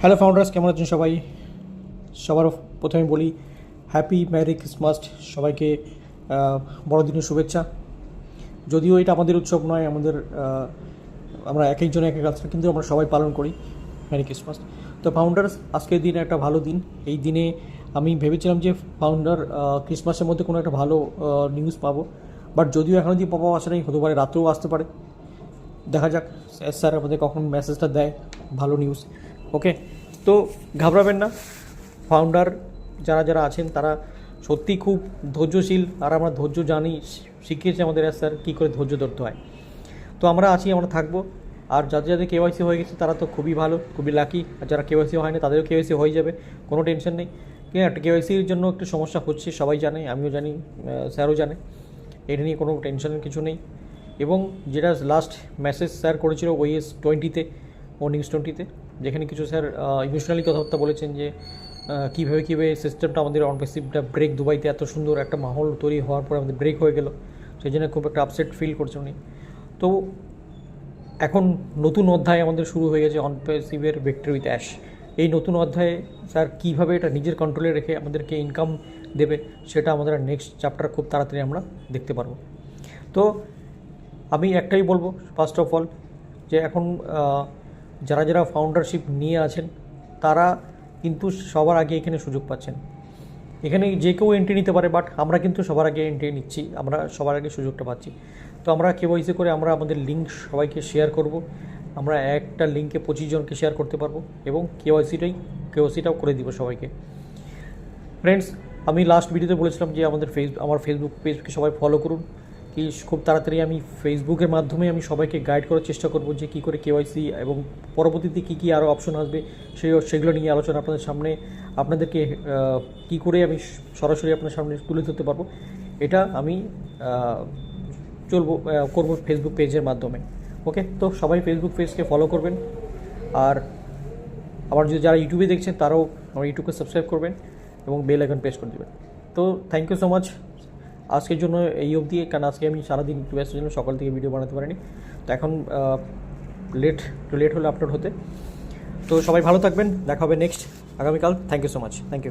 Hello founders, কেমন আছেন সবাই? সবার প্রথমে বলি হ্যাপি ম্যারি ক্রিসমাস সবাইকে, বড়দিনের শুভেচ্ছা। যদিও এটা আমাদের উৎসব নয়, আমরা এক একজন এক এক কাজটা কিন্তু আমরা সবাই পালন করি। Merry Christmas. তো ফাউন্ডার্স, আজকের দিন একটা ভালো দিন। এই দিনে আমি ভেবেছিলাম যে ক্রিসমাসের মধ্যে কোনো একটা ভালো নিউজ পাবো, বাট যদিও এখনও দিয়ে পাওয়া আসে নাই, হতে পারে রাতেও আসতে পারে। দেখা যাক স্যার আমাদের কখন মেসেজটা দেয় ভালো নিউজ। ওকে, তো ঘাবড়াবেন না। ফাউন্ডার যারা যারা আছেন তারা সত্যিই খুব ধৈর্যশীল, আর আমরা ধৈর্য জানি, শিখিয়েছে আমাদের স্যার কী করে ধৈর্য ধরতে হয়। তো আমরা আছি, আমরা থাকবো। আর যাদের যাদের কেওয়াইসি হয়ে গেছে তারা তো খুবই ভালো, খুবই লাকি। আর যারা কেওয়াইসি হয় না তাদেরও কেওয়াইসি হয়ে যাবে, কোনো টেনশন নেই। কিন্তু একটা কেওয়াইসির জন্য একটু সমস্যা হচ্ছে, সবাই জানে, আমিও জানি, স্যারও জানে। এটা নিয়ে কোনো টেনশনের কিছু নেই। এবং যেটা লাস্ট মেসেজ স্যার করেছিল ওইএস 20-তে, নিউজ 20-তে, যেখানে কিছু স্যার ইমোশনালি কথাবার্তা বলেছেন যে কীভাবে সিস্টেমটা আমাদের অনপেসিভটা ব্রেক, দুবাইতে এত সুন্দর একটা মাহল তৈরি হওয়ার পরে আমাদের ব্রেক হয়ে গেল, সেই জন্য খুব একটা আপসেট ফিল করছেন উনি। তো এখন নতুন অধ্যায় আমাদের শুরু হয়ে গেছে, অনপেসিভের ভিক্টরি উইথ অ্যাশ। এই নতুন অধ্যায়ে স্যার কীভাবে এটা নিজের কন্ট্রোলে রেখে আমাদেরকে ইনকাম দেবে, সেটা আমাদের নেক্সট চ্যাপ্টার খুব তাড়াতাড়ি আমরা দেখতে পারবো। তো আমি একটাই বলবো, ফার্স্ট অফ অল, যে এখন যারা যারা ফাউন্ডারশিপ নিয়ে আছেন তারা কিন্তু সবার আগে এখানে সুযোগ পাচ্ছেন। এখানে যে কেউ এন্ট্রি নিতে পারে, বাট আমরা কিন্তু সবার আগে এন্ট্রি নিচ্ছি, আমরা সবার আগে সুযোগটা পাচ্ছি। তো আমরা কেওয়াইসি করে আমরা আমাদের লিঙ্ক সবাইকে শেয়ার করব। আমরা একটা লিঙ্কে 25 জনকে শেয়ার করতে পারবো, এবং কেওয়াইসিটাও করে দিব সবাইকে। ফ্রেন্ডস, আমি লাস্ট ভিডিওতে বলেছিলাম যে আমার ফেসবুক পেজকে সবাই ফলো করুন। কি খুব তাড়াতাড়ি আমি ফেসবুকের মাধ্যমে আমি সবাইকে গাইড করার চেষ্টা করব যে কী করে কেওয়াইসি এবং পরবর্তীতে কী কী আরও অপশন আসবে সেগুলো নিয়ে আলোচনা আপনাদের সামনে, আপনাদেরকে কী করে আমি সরাসরি আপনার সামনে তুলে ধরতে পারবো, এটা আমি করবো ফেসবুক পেজের মাধ্যমে। ওকে, তো সবাই ফেসবুক পেজকে ফলো করবেন। আর আমার যদি যারা ইউটিউবে দেখছেন তারাও আমার ইউটিউবকে সাবস্ক্রাইব করবেন এবং বেল আইকন প্রেস করে দেবেন। তো থ্যাংক ইউ সো মাচ আজকের জন্য এই অবধি, কারণ আজকে আমি সারাদিন একটু ব্যস্ত জন্য সকাল থেকে ভিডিও বানাতে পারিনি। তো এখন লেট হলে আপলোড হতে। তো সবাই ভালো থাকবেন, দেখা হবে নেক্সট আগামীকাল। Thank you so much. Thank you.